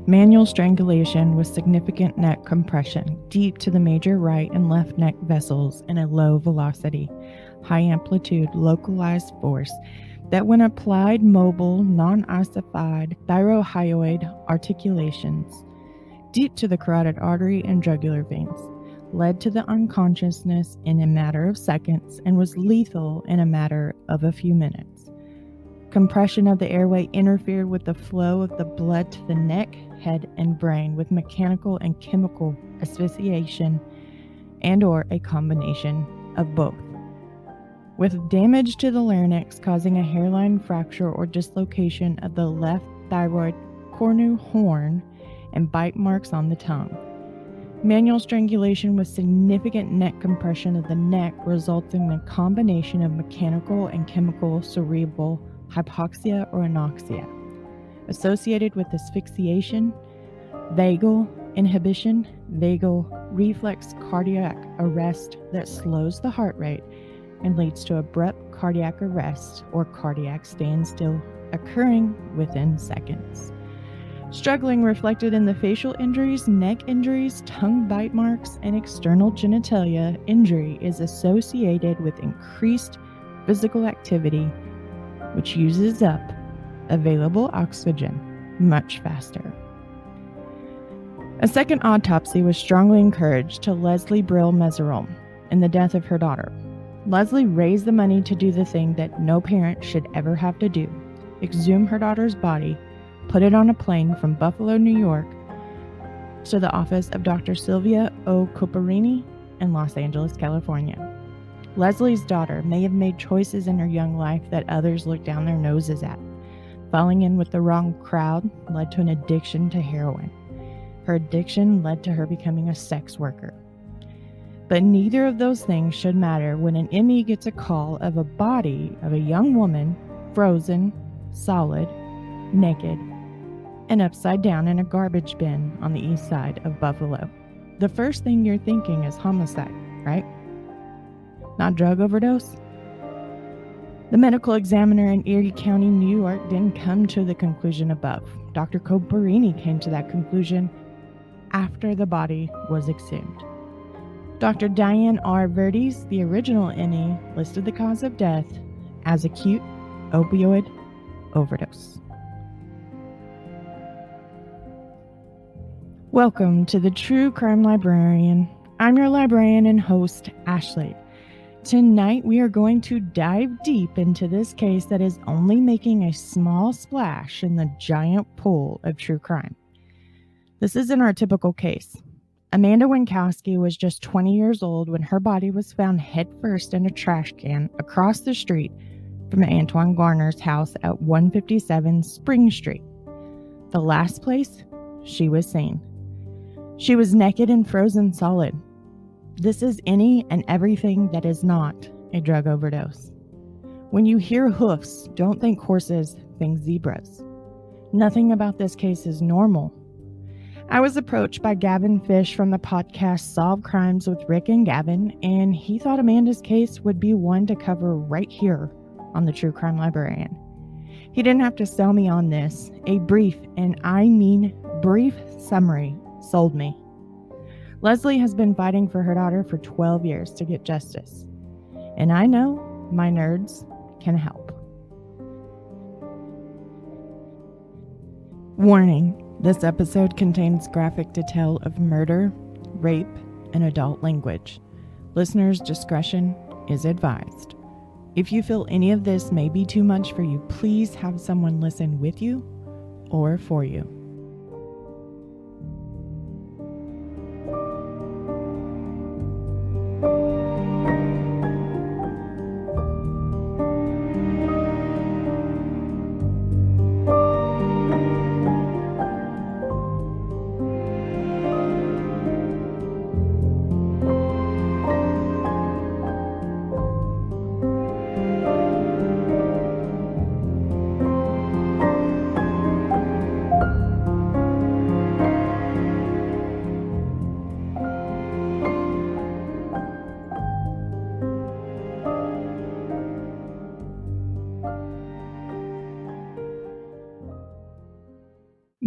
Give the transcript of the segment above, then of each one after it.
Manual strangulation with significant neck compression deep to the major right and left neck vessels in a low velocity, high amplitude, localized force that when applied mobile, non-ossified thyrohyoid articulations deep to the carotid artery and jugular veins, led to the unconsciousness in a matter of seconds and was lethal in a matter of a few minutes. Compression of the airway interfered with the flow of the blood to the neck, head, and brain with mechanical and chemical asphyxiation and/or a combination of both. With damage to the larynx causing a hairline fracture or dislocation of the left thyroid cornu horn and bite marks on the tongue. Manual strangulation with significant neck compression of the neck resulting in a combination of mechanical and chemical cerebral hypoxia or anoxia, associated with asphyxiation, vagal inhibition, vagal reflex cardiac arrest that slows the heart rate and leads to abrupt cardiac arrest or cardiac standstill occurring within seconds. Struggling reflected in the facial injuries, neck injuries, tongue bite marks, and external genitalia injury is associated with increased physical activity, which uses up available oxygen much faster. A second autopsy was strongly encouraged to Leslie Brill Meserole in the death of her daughter. Leslie raised the money to do the thing that no parent should ever have to do: exhume her daughter's body, put it on a plane from Buffalo, New York, to the office of Dr. Sylvia O. Coparini in Los Angeles, California. Leslie's daughter may have made choices in her young life that others looked down their noses at. Falling in with the wrong crowd led to an addiction to heroin. Her addiction led to her becoming a sex worker. But neither of those things should matter when an ME gets a call of a body of a young woman, frozen, solid, naked, and upside down in a garbage bin on the east side of Buffalo. The first thing you're thinking is homicide, right? Not drug overdose? The medical examiner in Erie County, New York didn't come to the conclusion above. Dr. Coparini came to that conclusion after the body was exhumed. Dr. Diane R. Verdes, the original NE, listed the cause of death as acute opioid overdose. Welcome to the True Crime Librarian. I'm your librarian and host, Ashley. Tonight, we are going to dive deep into this case that is only making a small splash in the giant pool of true crime. This isn't our typical case. Amanda Wienckowski was just 20 years old when her body was found headfirst in a trash can across the street from Antoine Garner's house at 157 Spring Street, the last place she was seen. She was naked and frozen solid. This is any and everything that is not a drug overdose. When you hear hoofs, don't think horses, think zebras. Nothing about this case is normal. I was approached by Gavin Fish from the podcast Solve Crimes with Rick and Gavin, and he thought Amanda's case would be one to cover right here on the True Crime Librarian. He didn't have to sell me on this. A brief, and I mean brief, summary sold me. Leslie has been fighting for her daughter for 12 years to get justice, and I know my nerds can help. Warning, this episode contains graphic detail of murder, rape, and adult language. Listeners' discretion is advised. If you feel any of this may be too much for you, please have someone listen with you or for you.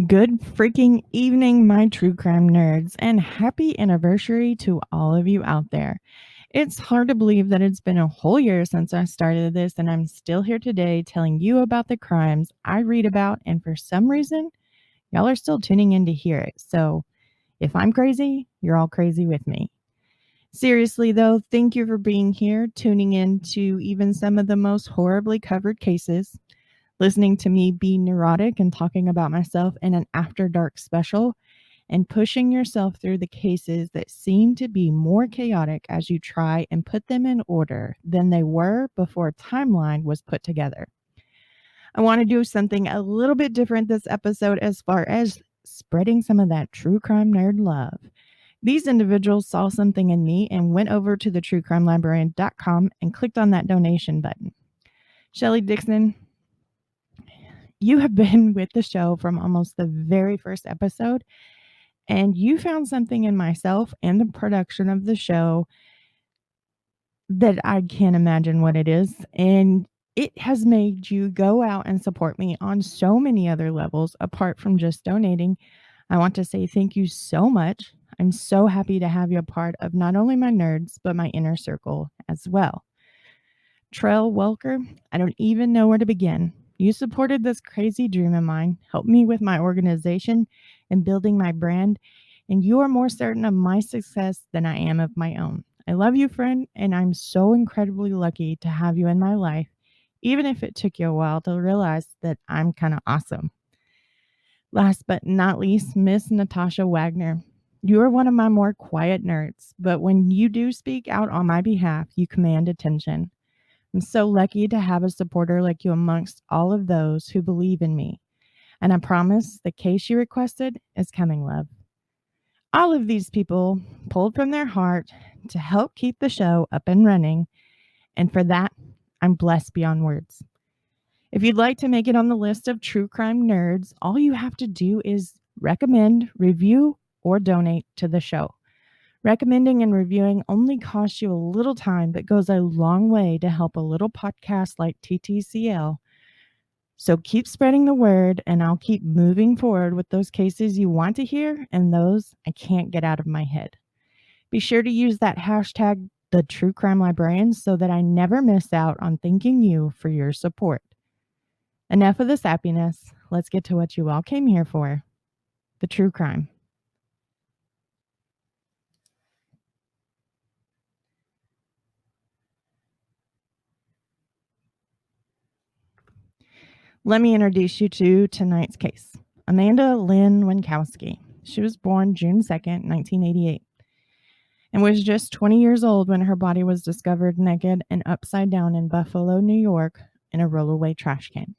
Good freaking evening, my true crime nerds, and happy anniversary to all of you out there. It's hard to believe that it's been a whole year since I started this, and I'm still here today telling you about the crimes I read about, and for some reason, y'all are still tuning in to hear it. So if I'm crazy, you're all crazy with me. Seriously, though, thank you for being here, tuning in to even some of the most horribly covered cases, listening to me be neurotic and talking about myself in an after dark special, and pushing yourself through the cases that seem to be more chaotic as you try and put them in order than they were before a timeline was put together. I want to do something a little bit different this episode as far as spreading some of that true crime nerd love. These individuals saw something in me and went over to the truecrimelibrarian.com and clicked on that donation button. Shelly Dixon, you have been with the show from almost the very first episode, and you found something in myself and the production of the show that I can't imagine what it is. And it has made you go out and support me on so many other levels apart from just donating. I want to say thank you so much. I'm so happy to have you a part of not only my nerds, but my inner circle as well. Trell Welker, I don't even know where to begin. You supported this crazy dream of mine, helped me with my organization and building my brand, and you are more certain of my success than I am of my own. I love you, friend, and I'm so incredibly lucky to have you in my life, even if it took you a while to realize that I'm kind of awesome. Last but not least, Miss Natasha Wagner. You are one of my more quiet nerds, but when you do speak out on my behalf, you command attention. I'm so lucky to have a supporter like you amongst all of those who believe in me. And I promise the case you requested is coming, love. All of these people pulled from their heart to help keep the show up and running. And for that, I'm blessed beyond words. If you'd like to make it on the list of true crime nerds, all you have to do is recommend, review, or donate to the show. Recommending and reviewing only costs you a little time, but goes a long way to help a little podcast like TTCL. So keep spreading the word, and I'll keep moving forward with those cases you want to hear and those I can't get out of my head. Be sure to use that hashtag, the True Crime Librarian, so that I never miss out on thanking you for your support. Enough of the sappiness. Let's get to what you all came here for, the true crime. Let me introduce you to tonight's case. Amanda Lynn Wienckowski. She was born June 2nd, 1988, and was just 20 years old when her body was discovered naked and upside down in Buffalo, New York, in a rollaway trash can.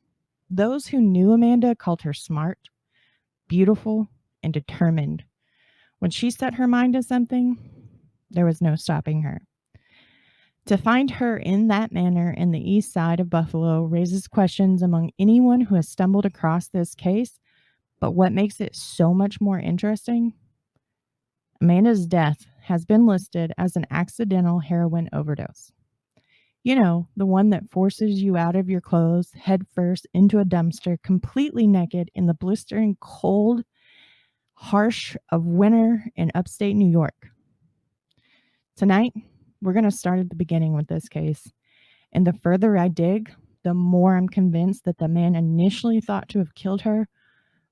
Those who knew Amanda called her smart, beautiful, and determined. When she set her mind to something, there was no stopping her. To find her in that manner in the east side of Buffalo raises questions among anyone who has stumbled across this case, but what makes it so much more interesting? Amanda's death has been listed as an accidental heroin overdose. You know, the one that forces you out of your clothes, head first into a dumpster, completely naked in the blistering cold, harsh of winter in upstate New York. Tonight, we're going to start at the beginning with this case. And the further I dig, the more I'm convinced that the man initially thought to have killed her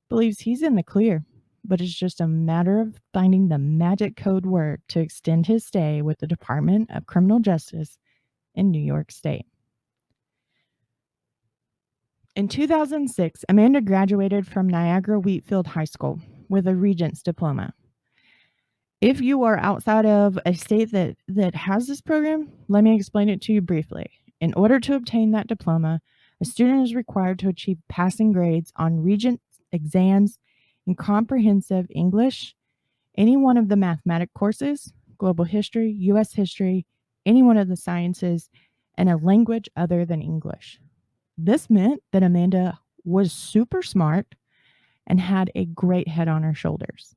believes he's in the clear, but it's just a matter of finding the magic code word to extend his stay with the Department of Criminal Justice in New York State. In 2006, Amanda graduated from Niagara Wheatfield High School with a Regents diploma. If you are outside of a state that has this program, let me explain it to you briefly. In order to obtain that diploma, a student is required to achieve passing grades on Regents exams in comprehensive English, any one of the mathematic courses, global history, U.S. history, any one of the sciences, and a language other than English. This meant that Amanda was super smart and had a great head on her shoulders.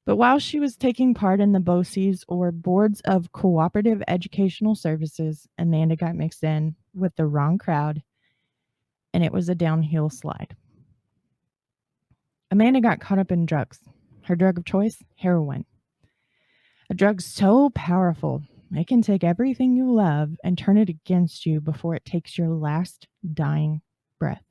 But while she was taking part in the BOCES, or Boards of Cooperative Educational Services, Amanda got mixed in with the wrong crowd, and it was a downhill slide. Amanda got caught up in drugs. Her drug of choice, heroin. A drug so powerful, it can take everything you love and turn it against you before it takes your last dying breath.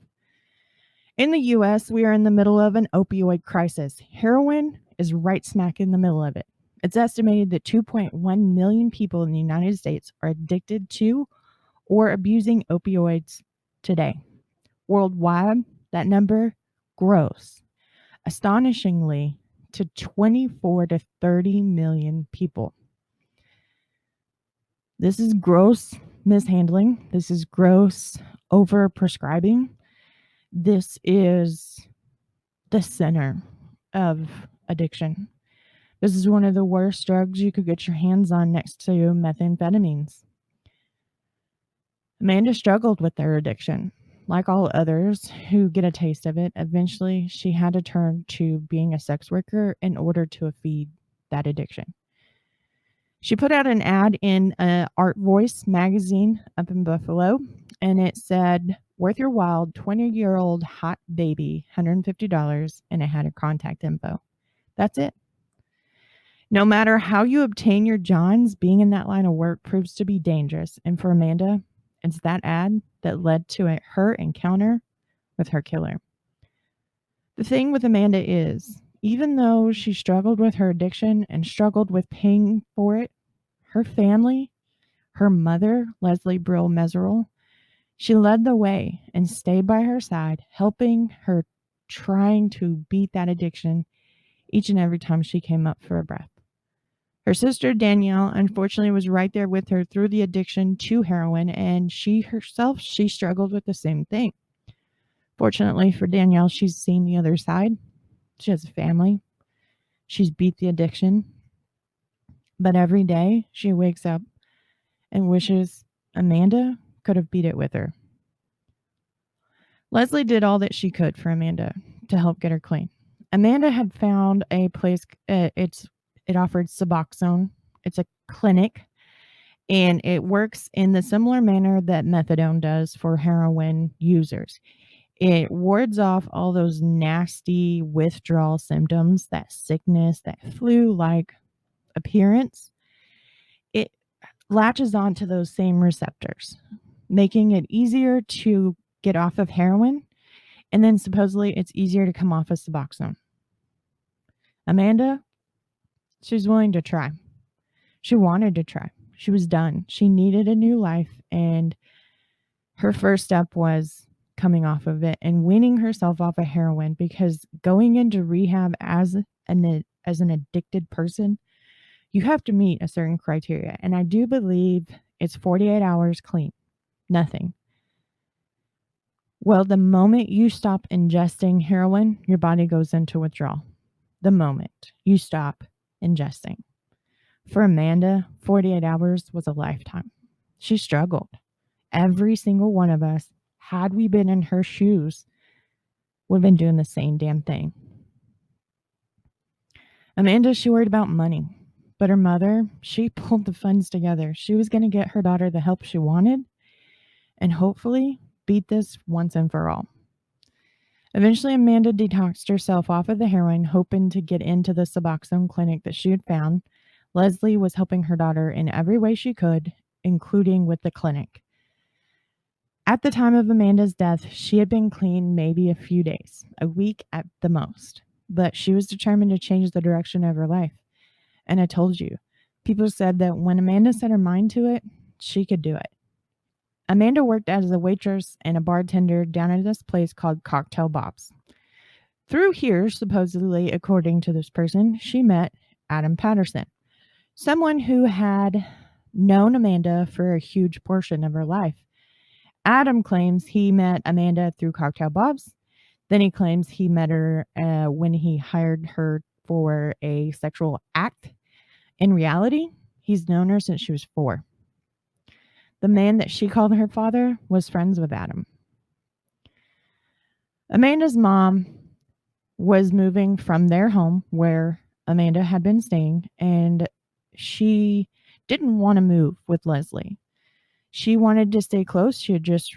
In the US, we are in the middle of an opioid crisis. Heroin is right smack in the middle of it. It's estimated that 2.1 million people in the United States are addicted to or abusing opioids today. Worldwide, that number grows astonishingly to 24 to 30 million people. This is gross mishandling. This is gross overprescribing. This is the center of addiction. This is one of the worst drugs you could get your hands on next to methamphetamines. Amanda struggled with her addiction. Like all others who get a taste of it, eventually she had to turn to being a sex worker in order to feed that addiction. She put out an ad in Art Voice magazine up in Buffalo, and it said, "Worth your while, 20-year-old hot baby, $150, and it had her contact info." That's it. No matter how you obtain your Johns, being in that line of work proves to be dangerous. And for Amanda, it's that ad that led to her encounter with her killer. The thing with Amanda is, even though she struggled with her addiction and struggled with paying for it, her family, her mother, Leslie Brill Meserole, she led the way and stayed by her side, helping her trying to beat that addiction each and every time she came up for a breath. Her sister, Danielle, unfortunately was right there with her through the addiction to heroin, and she struggled with the same thing. Fortunately for Danielle, she's seen the other side. She has a family. She's beat the addiction. But every day she wakes up and wishes Amanda could have beat it with her. Leslie did all that she could for Amanda to help get her clean. Amanda had found a place, it offered Suboxone. It's a clinic, and it works in the similar manner that methadone does for heroin users. It wards off all those nasty withdrawal symptoms, that sickness, that flu-like appearance. It latches onto those same receptors, making it easier to get off of heroin, and then supposedly it's easier to come off of Suboxone. Amanda, she's willing to try. She wanted to try. She was done. She needed a new life, and her first step was coming off of it and weaning herself off of heroin, because going into rehab as an addicted person, you have to meet a certain criteria. And I do believe it's 48 hours clean, nothing. Well, the moment you stop ingesting heroin, your body goes into withdrawal. The moment you stop ingesting. For Amanda, 48 hours was a lifetime. She struggled. Every single one of us, had we been in her shoes, would have been doing the same damn thing. Amanda, she worried about money, but her mother, she pulled the funds together. She was going to get her daughter the help she wanted and hopefully beat this once and for all. Eventually, Amanda detoxed herself off of the heroin, hoping to get into the Suboxone clinic that she had found. Leslie was helping her daughter in every way she could, including with the clinic. At the time of Amanda's death, she had been clean maybe a few days, a week at the most, but she was determined to change the direction of her life. And I told you, people said that when Amanda set her mind to it, she could do it. Amanda worked as a waitress and a bartender down at this place called Cocktail Bob's. Through here, supposedly, according to this person, she met Adam Patterson, someone who had known Amanda for a huge portion of her life. Adam claims he met Amanda through Cocktail Bob's. Then he claims he met her when he hired her for a sexual act. In reality, he's known her since she was 4. The man that she called her father was friends with Adam. Amanda's mom was moving from their home where Amanda had been staying, and she didn't want to move with Leslie. She wanted to stay close. She had just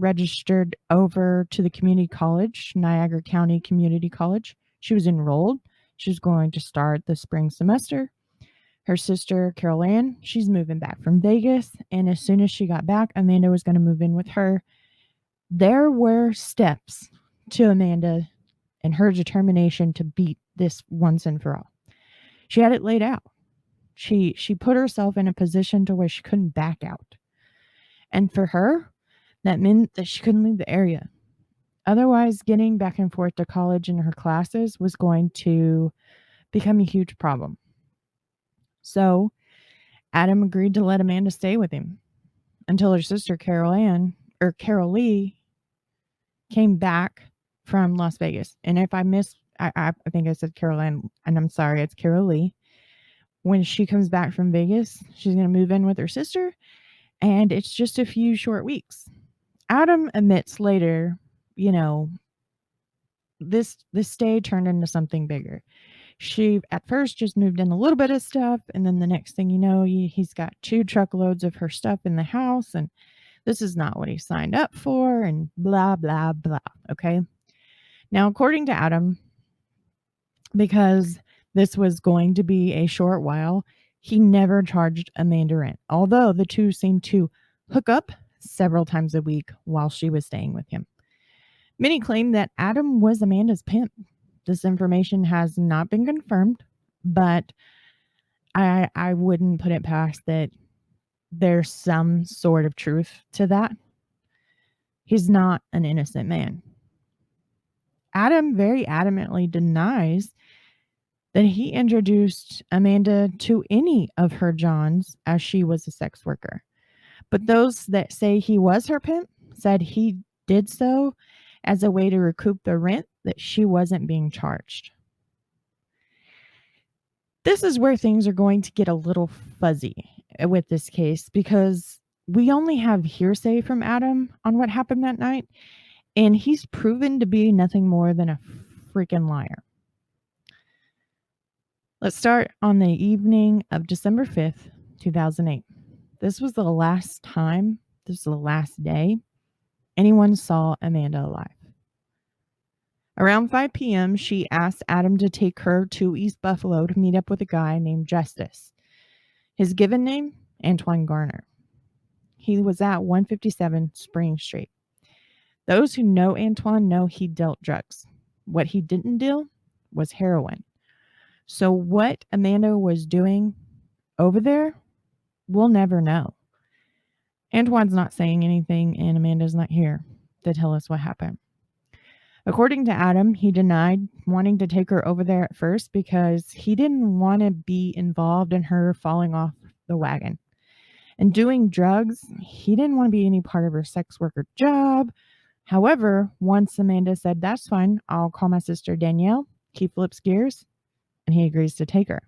registered over to the community college, Niagara County Community College. She was enrolled. She was going to start the spring semester. Her sister, Carol Ann, she's moving back from Vegas. And as soon as she got back, Amanda was going to move in with her. There were steps to Amanda and her determination to beat this once and for all. She had it laid out. She put herself in a position to where she couldn't back out. And for her, that meant that she couldn't leave the area. Otherwise, getting back and forth to college and her classes was going to become a huge problem. So Adam agreed to let Amanda stay with him until her sister Carol Lee came back from Las Vegas. And if I think I said Carol Ann, and I'm sorry, it's Carol Lee. When she comes back from Vegas, she's going to move in with her sister, and it's just a few short weeks. Adam admits later, this stay turned into something bigger. She at first just moved in a little bit of stuff, and then the next thing you know, he's got 2 truckloads of her stuff in the house, and this is not what he signed up for, and blah, blah, blah. Okay. Now, according to Adam, because this was going to be a short while, he never charged Amanda rent, although the two seemed to hook up several times a week while she was staying with him. Many claim that Adam was Amanda's pimp. This information has not been confirmed, but I wouldn't put it past that there's some sort of truth to that. He's not an innocent man. Adam very adamantly denies that he introduced Amanda to any of her Johns as she was a sex worker. But those that say he was her pimp said he did so as a way to recoup the rent that she wasn't being charged. This is where things are going to get a little fuzzy with this case because we only have hearsay from Adam on what happened that night, and he's proven to be nothing more than a freaking liar. Let's start on the evening of December 5th, 2008. This was the last day anyone saw Amanda alive. Around 5 p.m., she asked Adam to take her to East Buffalo to meet up with a guy named Justice. His given name, Antoine Garner. He was at 157 Spring Street. Those who know Antoine know he dealt drugs. What he didn't deal was heroin. So what Amanda was doing over there, we'll never know. Antoine's not saying anything, and Amanda's not here to tell us what happened. According to Adam, he denied wanting to take her over there at first because he didn't want to be involved in her falling off the wagon. And doing drugs, he didn't want to be any part of her sex worker job. However, once Amanda said, "That's fine, I'll call my sister Danielle," he flips gears and he agrees to take her.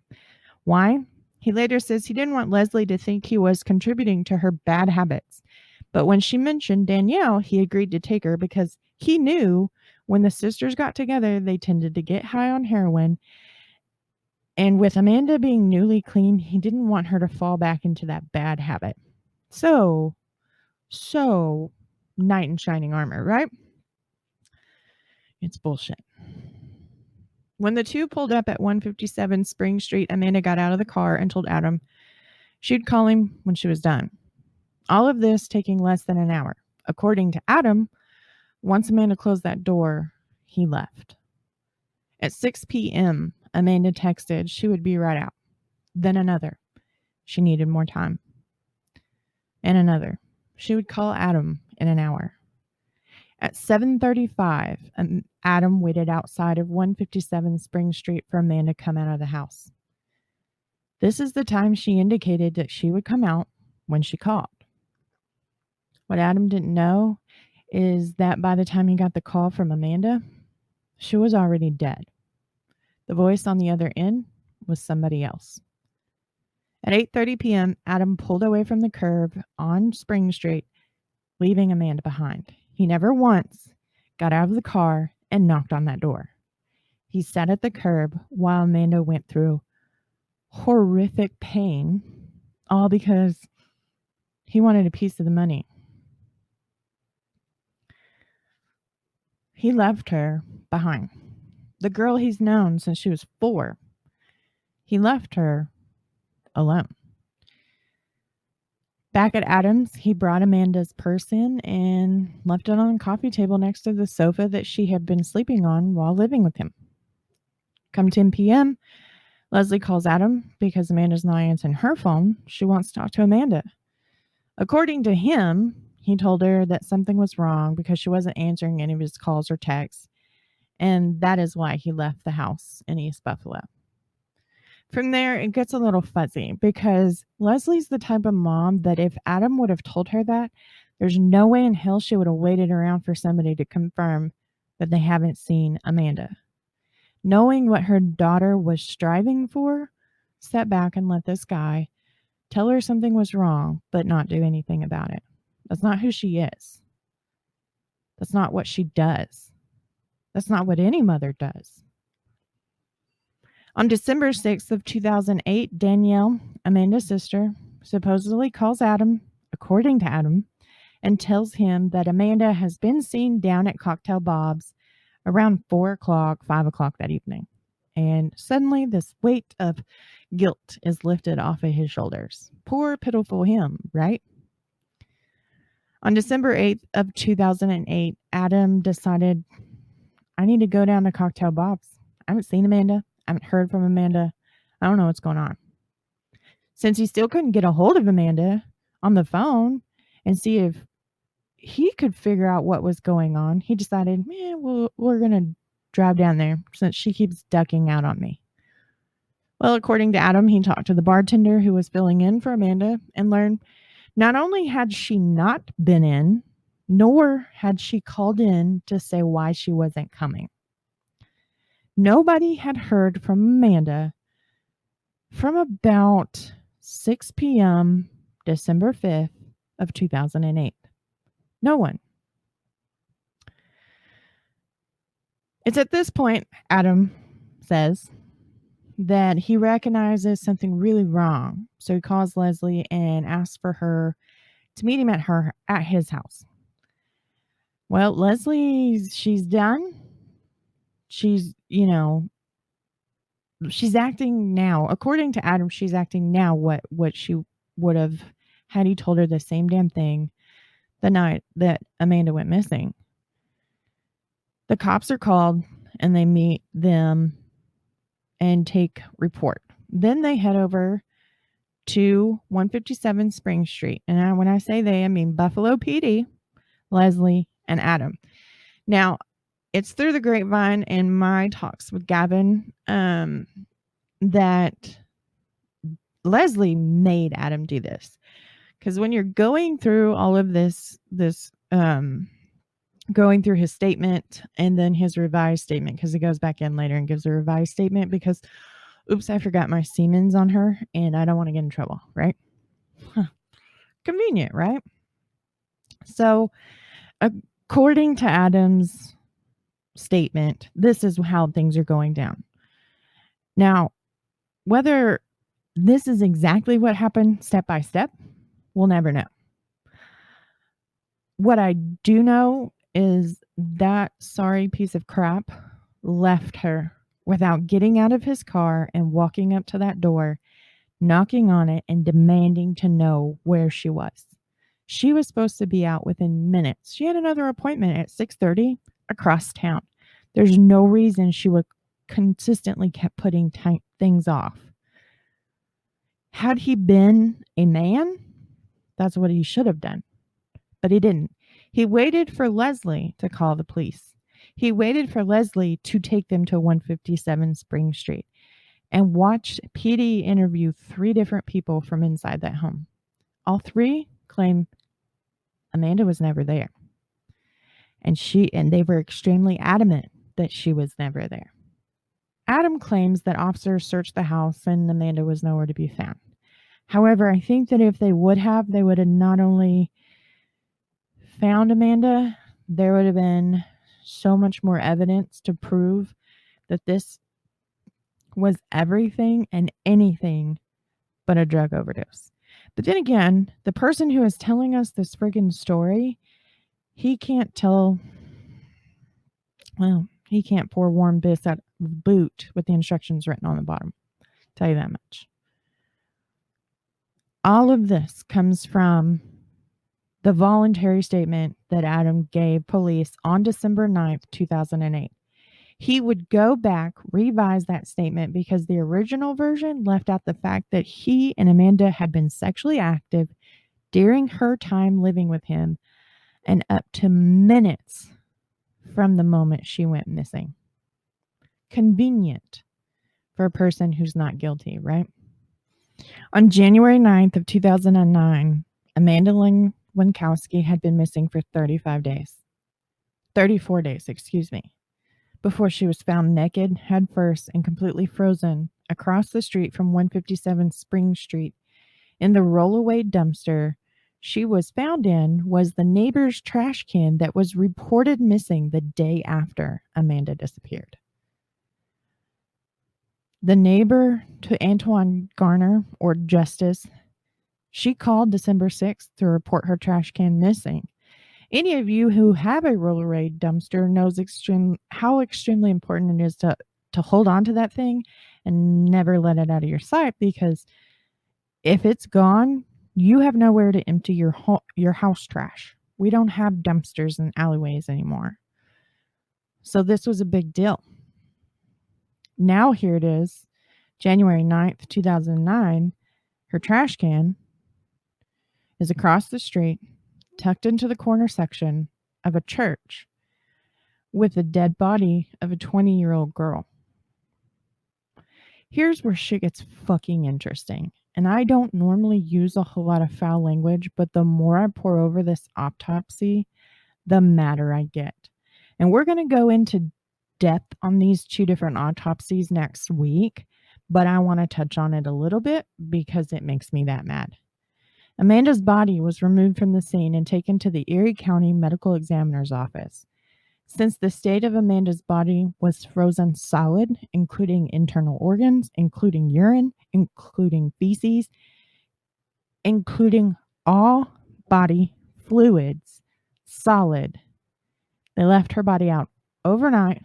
Why? He later says he didn't want Leslie to think he was contributing to her bad habits. But when she mentioned Danielle, he agreed to take her because he knew when the sisters got together, they tended to get high on heroin. And with Amanda being newly clean, he didn't want her to fall back into that bad habit. So knight in shining armor, right? It's bullshit. When the two pulled up at 157 Spring Street, Amanda got out of the car and told Adam she'd call him when she was done. All of this taking less than an hour. According to Adam, once Amanda closed that door, he left. At 6 p.m., Amanda texted she would be right out. Then another. She needed more time. And another. She would call Adam in an hour. At 7:35, Adam waited outside of 157 Spring Street for Amanda to come out of the house. This is the time she indicated that she would come out when she called. What Adam didn't know is that by the time he got the call from Amanda, she was already dead. The voice on the other end was somebody else. At 8:30 p.m., Adam pulled away from the curb on Spring Street, leaving Amanda behind. He never once got out of the car and knocked on that door. He sat at the curb while Amanda went through horrific pain, all because he wanted a piece of the money. he left her behind. The girl he's known since she was 4, he left her alone. Back at Adams, he brought Amanda's purse in and left it on the coffee table next to the sofa that she had been sleeping on while living with him. Come 10 p.m., Leslie calls Adam because Amanda's not answering her phone. She wants to talk to Amanda. According to him, he told her that something was wrong because she wasn't answering any of his calls or texts, and that is why he left the house in East Buffalo. From there, it gets a little fuzzy because Leslie's the type of mom that if Adam would have told her that, there's no way in hell she would have waited around for somebody to confirm that they haven't seen Amanda. Knowing what her daughter was striving for, step back and let this guy tell her something was wrong, but not do anything about it. That's not who she is. That's not what she does. That's not what any mother does. On December 6th of 2008, Danielle, Amanda's sister, supposedly calls Adam, according to Adam, and tells him that Amanda has been seen down at Cocktail Bob's around 4 o'clock, 5 o'clock that evening. And suddenly this weight of guilt is lifted off of his shoulders. Poor, pitiful him, right? On December 8th of 2008, Adam decided, I need to go down to Cocktail Bob's. I haven't seen Amanda. I haven't heard from Amanda. I don't know what's going on. Since he still couldn't get a hold of Amanda on the phone and see if he could figure out what was going on, he decided, we're going to drive down there since she keeps ducking out on me. Well, according to Adam, he talked to the bartender who was filling in for Amanda and learned not only had she not been in, nor had she called in to say why she wasn't coming. Nobody had heard from Amanda from about 6 p.m. December 5th of 2008. No one. It's at this point, Adam says, that he recognizes something really wrong. So he calls Leslie and asks for her to meet him at his house. Well, Leslie, she's done. She's acting now. According to Adam, she's acting now what she would have had he told her the same damn thing the night that Amanda went missing. The cops are called and they meet them and take report. Then they head over to 157 Spring Street. And when I say they, I mean Buffalo PD, Leslie, and Adam. Now, it's through the grapevine and my talks with Gavin that Leslie made Adam do this. Because when you're going through all of this going through his statement and then his revised statement, because he goes back in later and gives a revised statement because, oops, I forgot my Siemens on her and I don't want to get in trouble, right? Convenient, right? So, according to Adam's statement, this is how things are going down. Now, whether this is exactly what happened step by step, we'll never know. What I do know is that sorry piece of crap left her without getting out of his car and walking up to that door, knocking on it and demanding to know where she was. She was supposed to be out within minutes. She had another appointment at 6:30 across town. There's no reason she would consistently kept putting things off. Had he been a man, that's what he should have done. But he didn't. He waited for Leslie to call the police. He waited for Leslie to take them to 157 Spring Street and watched PD interview 3 different people from inside that home. All 3 claim Amanda was never there. And they were extremely adamant that she was never there. Adam claims that officers searched the house and Amanda was nowhere to be found. However, I think that if they would have not only found Amanda, there would have been so much more evidence to prove that this was everything and anything but a drug overdose. But then again, the person who is telling us this friggin' story, he can't tell Well, he can't pour warm piss out of the boot with the instructions written on the bottom. Tell you that much. All of this comes from the voluntary statement that Adam gave police on December 9th, 2008. He would go back, revise that statement because the original version left out the fact that he and Amanda had been sexually active during her time living with him and up to minutes from the moment she went missing. Convenient for a person who's not guilty, right? On January 9th of 2009, Amanda Wienckowski had been missing for 34 days, before she was found naked, head first, and completely frozen across the street from 157 Spring Street. In the rollaway dumpster she was found in was the neighbor's trash can that was reported missing the day after Amanda disappeared. The neighbor to Antoine Garner, or Justice, she called December 6th to report her trash can missing. Any of you who have a rollaway dumpster knows how extremely important it is to hold on to that thing and never let it out of your sight, because if it's gone, you have nowhere to empty your house trash. We don't have dumpsters in alleyways anymore. So this was a big deal. Now here it is, January 9th, 2009, her trash can is across the street, tucked into the corner section of a church with the dead body of a 20-year-old girl. Here's where shit gets fucking interesting. And I don't normally use a whole lot of foul language, but the more I pour over this autopsy, the madder I get. And we're going to go into depth on these two different autopsies next week, but I want to touch on it a little bit because it makes me that mad. Amanda's body was removed from the scene and taken to the Erie County Medical Examiner's office. Since the state of Amanda's body was frozen solid, including internal organs, including urine, including feces, including all body fluids, solid, they left her body out overnight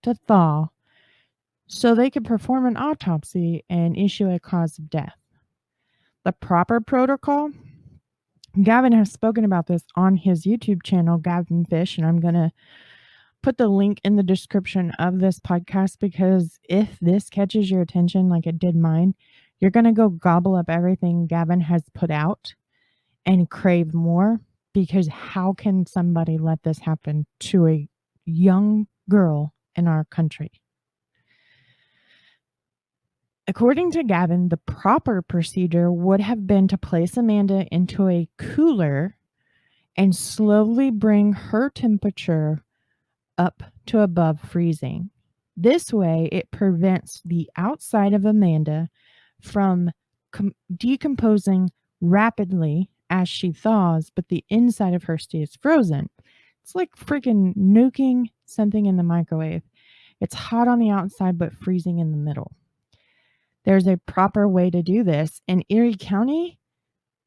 to thaw so they could perform an autopsy and issue a cause of death. The proper protocol, Gavin has spoken about this on his YouTube channel, Gavin Fish, and I'm going to put the link in the description of this podcast, because if this catches your attention like it did mine, you're going to go gobble up everything Gavin has put out and crave more, because how can somebody let this happen to a young girl in our country? According to Gavin, the proper procedure would have been to place Amanda into a cooler and slowly bring her temperature up to above freezing. This way, it prevents the outside of Amanda from decomposing rapidly as she thaws, but the inside of her stays frozen. It's like freaking nuking something in the microwave. It's hot on the outside, but freezing in the middle. There's a proper way to do this. In Erie County,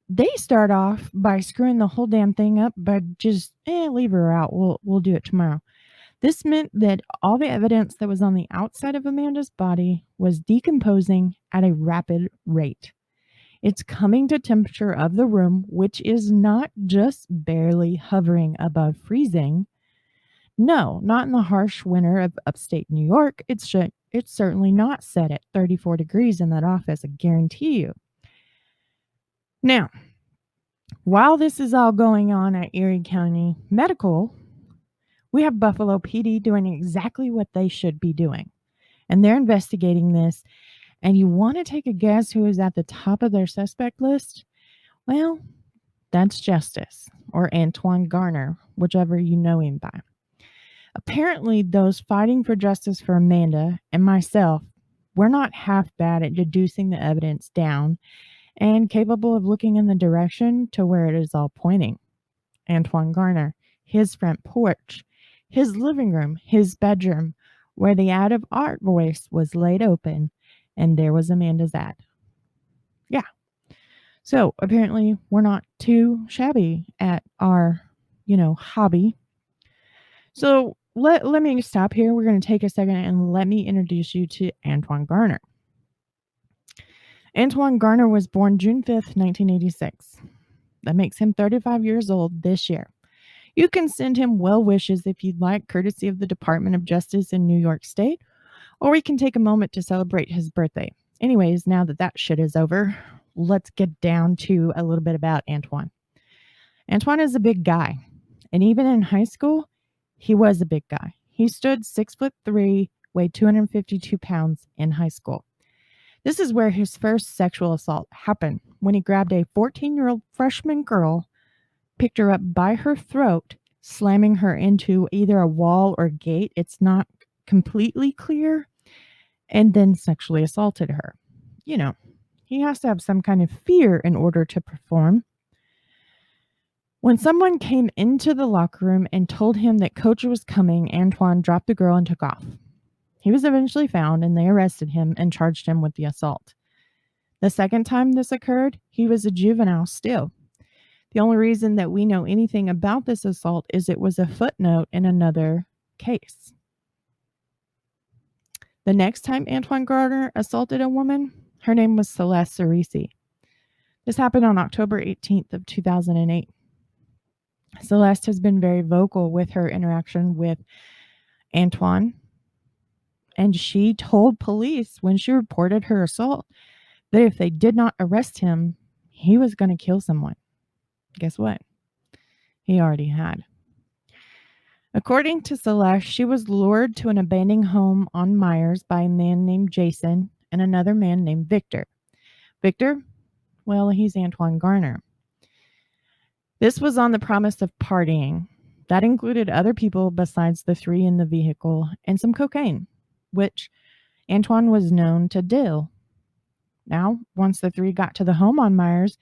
they start off by screwing the whole damn thing up, but just leave her out. We'll do it tomorrow. This meant that all the evidence that was on the outside of Amanda's body was decomposing at a rapid rate. It's coming to temperature of the room, which is not just barely hovering above freezing. No, not in the harsh winter of upstate New York. It's certainly not set at 34 degrees in that office, I guarantee you. Now, while this is all going on at Erie County Medical, we have Buffalo PD doing exactly what they should be doing. And they're investigating this. And you want to take a guess who is at the top of their suspect list? Well, that's Justice, or Antoine Garner, whichever you know him by. Apparently, those fighting for justice for Amanda and myself, we're not half bad at deducing the evidence down and capable of looking in the direction to where it is all pointing. Antoine Garner, his front porch, his living room, his bedroom, where the ad of Art Voice was laid open, and there was Amanda's ad. Yeah. So apparently we're not too shabby at our, hobby. So let me stop here. We're going to take a second and let me introduce you to Antoine Garner. Antoine Garner was born June 5th, 1986. That makes him 35 years old this year. You can send him well wishes if you'd like, courtesy of the Department of Justice in New York State, or we can take a moment to celebrate his birthday. Anyways, now that shit is over, let's get down to a little bit about Antoine. Antoine is a big guy, and even in high school, he was a big guy. He stood 6'3", weighed 252 pounds in high school. This is where his first sexual assault happened, when he grabbed a 14-year-old freshman girl, picked her up by her throat, slamming her into either a wall or gate. It's not completely clear, and then sexually assaulted her. You know, he has to have some kind of fear in order to perform. When someone came into the locker room and told him that coach was coming, Antoine dropped the girl and took off. He was eventually found, and they arrested him and charged him with the assault. The second time this occurred, he was a juvenile still. The only reason that we know anything about this assault is it was a footnote in another case. The next time Antoine Garner assaulted a woman, her name was Celeste Cerisi. This happened on October 18th of 2008. Celeste has been very vocal with her interaction with Antoine, and she told police when she reported her assault that if they did not arrest him, he was going to kill someone. Guess what? He already had. According to Celeste, she was lured to an abandoned home on Myers by a man named Jason and another man named Victor. Victor? Well, he's Antoine Garner. This was on the promise of partying. That included other people besides the three in the vehicle and some cocaine, which Antoine was known to deal. Now, once the three got to the home on Myers,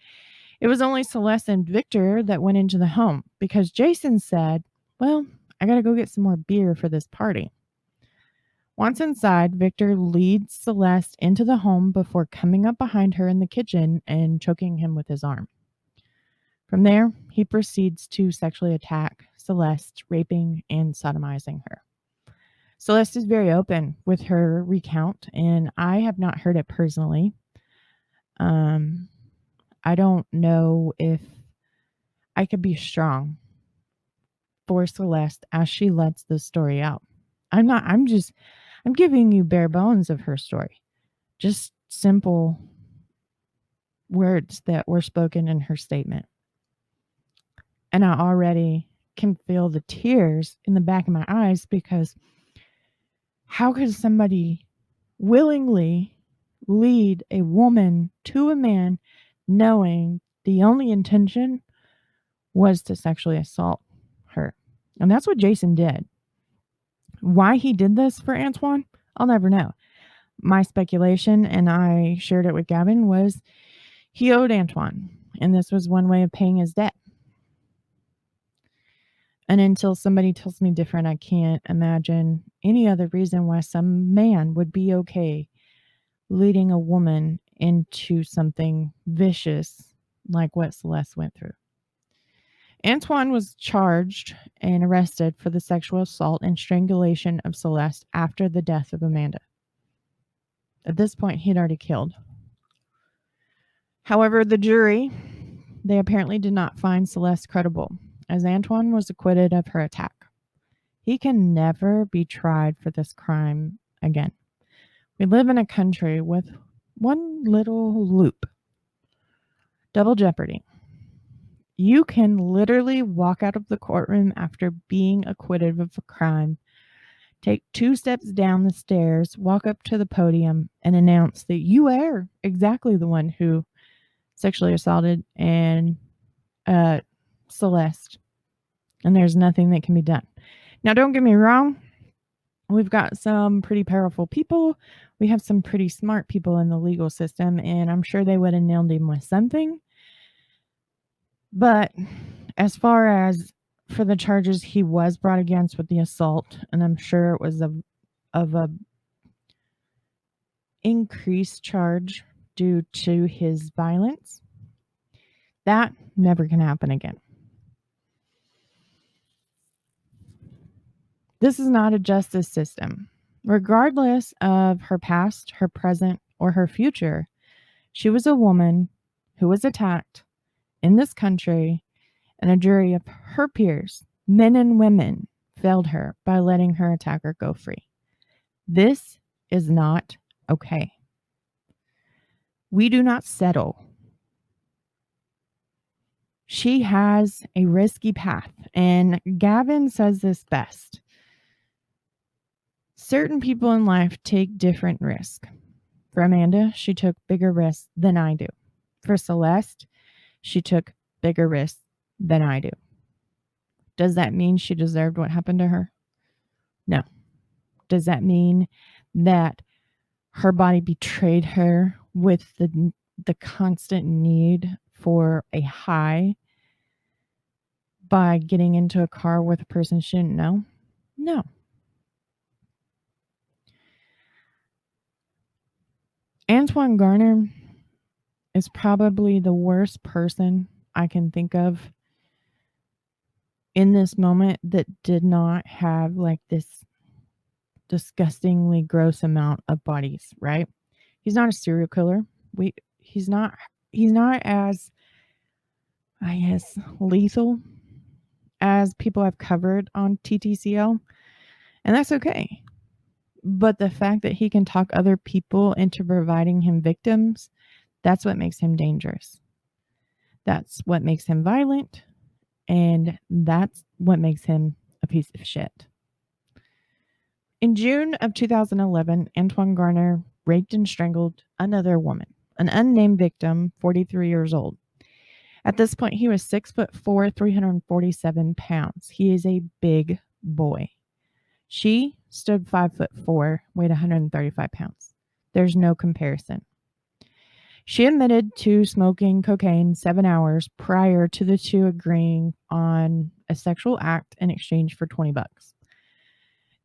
it was only Celeste and Victor that went into the home because Jason said, well, I got to go get some more beer for this party. Once inside, Victor leads Celeste into the home before coming up behind her in the kitchen and choking him with his arm. From there, he proceeds to sexually attack Celeste, raping and sodomizing her. Celeste is very open with her recount, and I have not heard it personally. I don't know if I could be strong for Celeste as she lets the story out. I'm giving you bare bones of her story. Just simple words that were spoken in her statement. And I already can feel the tears in the back of my eyes because how could somebody willingly lead a woman to a man knowing the only intention was to sexually assault her? And that's what Jason did. Why he did this for Antoine, I'll never know. My speculation, and I shared it with Gavin, was he owed Antoine, and this was one way of paying his debt. And until somebody tells me different, I can't imagine any other reason why some man would be okay leading a woman into something vicious like what Celeste went through. Antoine was charged and arrested for the sexual assault and strangulation of Celeste after the death of Amanda. At this point, he'd already killed. However, the jury, they apparently did not find Celeste credible, as Antoine was acquitted of her attack. He can never be tried for this crime again. We live in a country with one little loop. Double jeopardy. You can literally walk out of the courtroom after being acquitted of a crime, take 2 steps down the stairs, walk up to the podium, and announce that you are exactly the one who sexually assaulted and Celeste. And there's nothing that can be done. Now, don't get me wrong. We've got some pretty powerful people. We have some pretty smart people in the legal system, and I'm sure they would have nailed him with something. But as far as for the charges he was brought against with the assault, and I'm sure it was of a increased charge due to his violence, that never can happen again. This is not a justice system. Regardless of her past, her present, or her future, she was a woman who was attacked in this country, and a jury of her peers, men and women, failed her by letting her attacker go free. This is not okay. We do not settle. She has a risky path, and Gavin says this best. Certain people in life take different risks. For Amanda, she took bigger risks than I do. For Celeste, she took bigger risks than I do. Does that mean she deserved what happened to her? No. Does that mean that her body betrayed her with the constant need for a high by getting into a car with a person she didn't know? No. Antoine Garner is probably the worst person I can think of in this moment that did not have like this disgustingly gross amount of bodies, right? He's not a serial killer. He's not as, I guess, lethal as people I've covered on TTCL, and that's okay. But the fact that he can talk other people into providing him victims, that's what makes him dangerous. That's what makes him violent, and that's what makes him a piece of shit. In June of 2011, Antoine Garner raped and strangled another woman, an unnamed victim, 43 years old. At this point, he was 6'4", 347 pounds. He is a big boy. She stood 5'4", weighed 135 pounds. There's no comparison. She admitted to smoking cocaine 7 hours prior to the two agreeing on a sexual act in exchange for $20.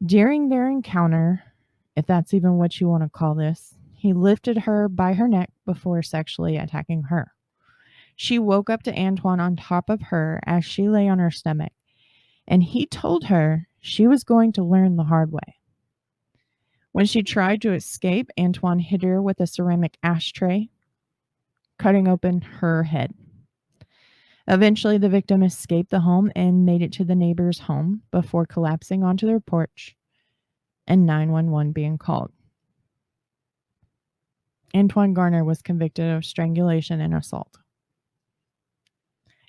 During their encounter, if that's even what you want to call this, he lifted her by her neck before sexually attacking her. She woke up to Antoine on top of her as she lay on her stomach, and he told her she was going to learn the hard way. When she tried to escape, Antoine hit her with a ceramic ashtray, cutting open her head. Eventually, the victim escaped the home and made it to the neighbor's home before collapsing onto their porch and 911 being called. Antoine Garner was convicted of strangulation and assault.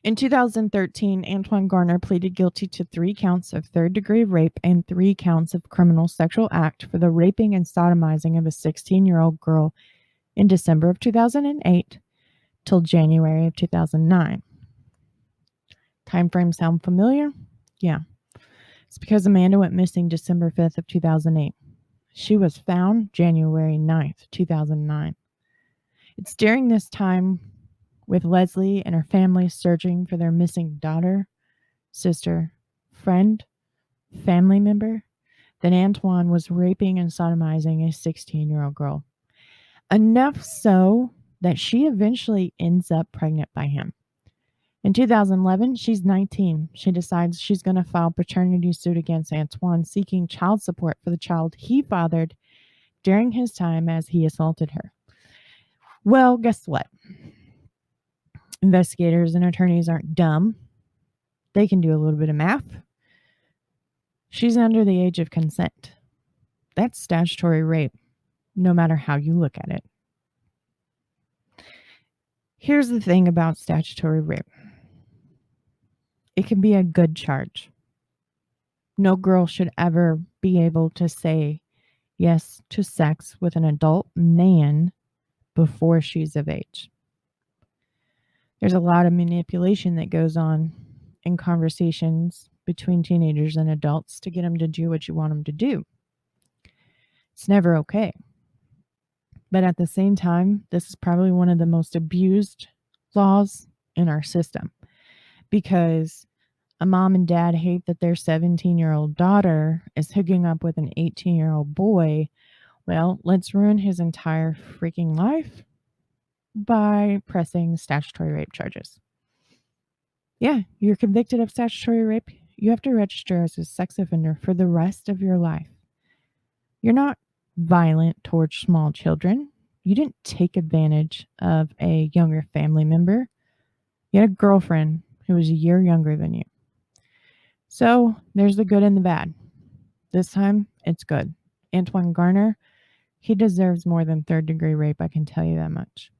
In 2013, Antoine Garner pleaded guilty to 3 counts of third-degree rape and 3 counts of criminal sexual act for the raping and sodomizing of a 16-year-old girl in December of 2008 till January of 2009. Timeframe sound familiar? Yeah. It's because Amanda went missing December 5th of 2008. She was found January 9th, 2009. It's during this time, with Leslie and her family searching for their missing daughter, sister, friend, family member, that Antoine was raping and sodomizing a 16-year-old girl. Enough so that she eventually ends up pregnant by him. In 2011, she's 19. She decides she's going to file paternity suit against Antoine, seeking child support for the child he fathered during his time as he assaulted her. Well, guess what? Investigators and attorneys aren't dumb. They can do a little bit of math. She's under the age of consent. That's statutory rape, no matter how you look at it. Here's the thing about statutory rape. It can be a good charge. No girl should ever be able to say yes to sex with an adult man before she's of age. There's a lot of manipulation that goes on in conversations between teenagers and adults to get them to do what you want them to do. It's never okay. But at the same time, this is probably one of the most abused laws in our system, because a mom and dad hate that their 17-year-old daughter is hooking up with an 18-year-old boy. Well, let's ruin his entire freaking life by pressing statutory rape charges. Yeah, you're convicted of statutory rape. you have to register as a sex offender for the rest of your life. You're not violent towards small children. You didn't take advantage of a younger family member. You had a girlfriend who was a year younger than you. So there's the good and the bad. This time, it's good. Antoine Garner, he deserves more than third-degree rape, I can tell you that much.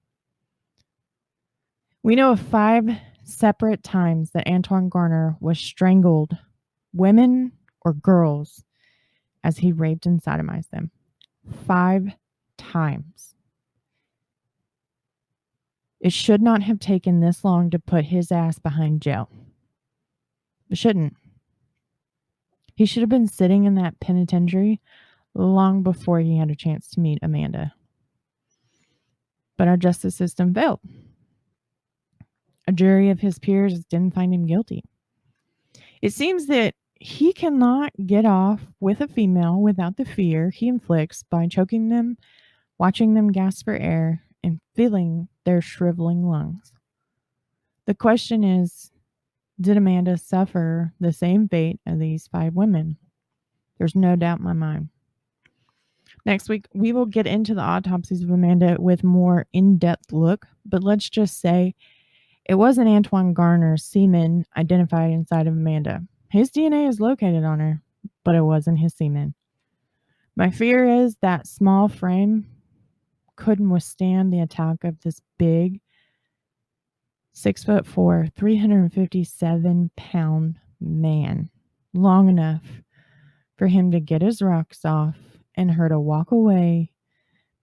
We know of 5 separate times that Antoine Garner was strangled, women or girls, as he raped and sodomized them. 5 times. It should not have taken this long to put his ass behind jail. It shouldn't. He should have been sitting in that penitentiary long before he had a chance to meet Amanda. But our justice system failed. A jury of his peers didn't find him guilty. It seems that he cannot get off with a female without the fear he inflicts by choking them, watching them gasp for air, and feeling their shriveling lungs. The question is, did Amanda suffer the same fate as these 5 women? There's no doubt in my mind. Next week, we will get into the autopsies of Amanda with more in-depth look, but let's just say it wasn't Antoine Garner's semen identified inside of Amanda. His DNA is located on her, but it wasn't his semen. My fear is that small frame couldn't withstand the attack of this big 6'4", 357-pound man long enough for him to get his rocks off and her to walk away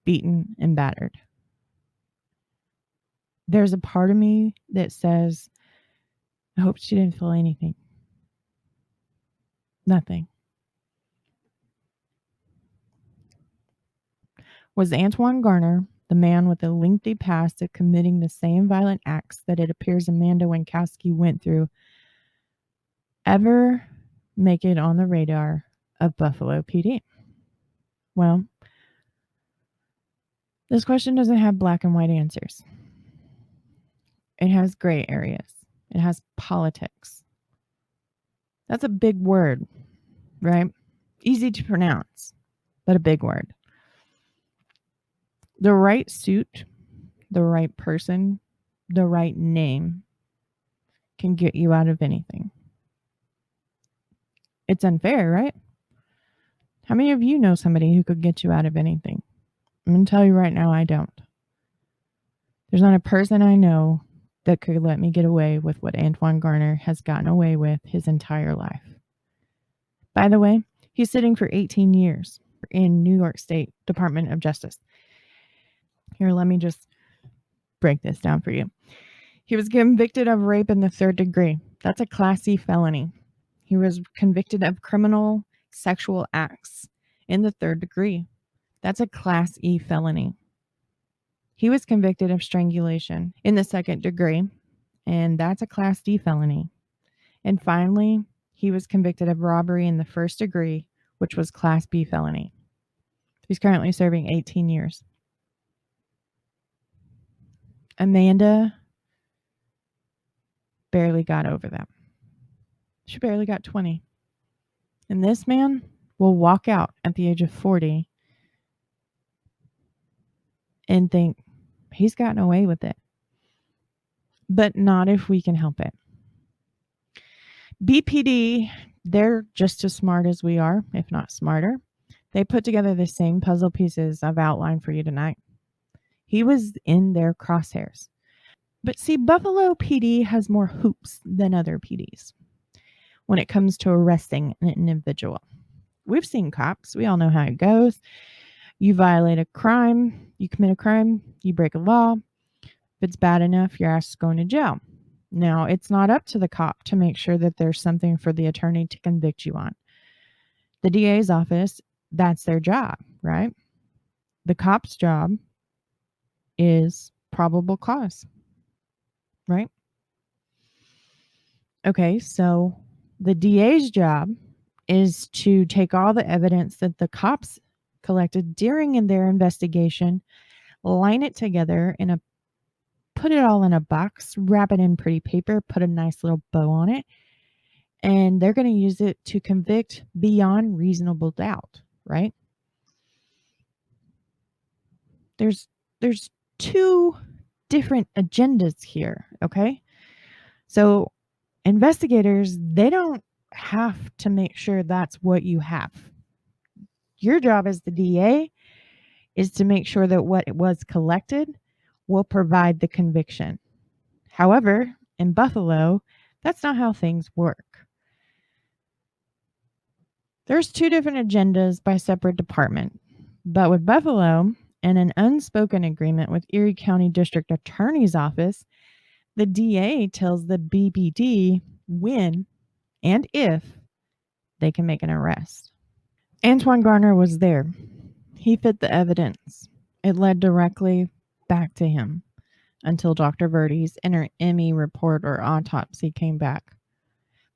beaten and battered. There's a part of me that says, I hope she didn't feel anything. Nothing. Was Antoine Garner, the man with a lengthy past of committing the same violent acts that it appears Amanda Wienckowski went through, ever make it on the radar of Buffalo PD? Well, this question doesn't have black and white answers. It has gray areas. It has politics. That's a big word, right? Easy to pronounce, but a big word. The right suit, the right person, the right name can get you out of anything. It's unfair, right? How many of you know somebody who could get you out of anything? I'm going to tell you right now, I don't. There's not a person I know that could let me get away with what Antoine Garner has gotten away with his entire life. By the way, he's sitting for 18 years in New York State Department of Justice. Here, let me just break this down for you. He was convicted of rape in the 3rd degree. That's a Class C felony. He was convicted of criminal sexual acts in the 3rd degree. That's a Class E felony. He was convicted of strangulation in the 2nd degree, and that's a Class D felony. And finally, he was convicted of robbery in the 1st degree, which was Class B felony. He's currently serving 18 years. Amanda barely got over that. She barely got 20. And this man will walk out at the age of 40 and think he's gotten away with it. But not if we can help it. BPD, they're just as smart as we are, if not smarter. They put together the same puzzle pieces I've outlined for you tonight. He was in their crosshairs. But see, Buffalo PD has more hoops than other PDs when it comes to arresting an individual. We've seen cops. We all know how it goes. You violate a crime, you commit a crime, you break a law. If it's bad enough, your ass is going to jail. Now, it's not up to the cop to make sure that there's something for the attorney to convict you on. The DA's office, that's their job, right? The cop's job is probable cause, right? Okay, so the DA's job is to take all the evidence that the cops collected during their investigation, line it together put it all in a box, wrap it in pretty paper, put a nice little bow on it, and they're going to use it to convict beyond reasonable doubt, right? There's two different agendas here, okay? So investigators, they don't have to make sure that's what you have. Your job as the DA is to make sure that what was collected will provide the conviction. However, in Buffalo, that's not how things work. There's two different agendas by separate department, but with Buffalo and an unspoken agreement with Erie County District Attorney's Office, the DA tells the BPD when and if they can make an arrest. Antoine Garner was there. He fit the evidence. It led directly back to him until Dr. Verdes and her ME report or autopsy came back.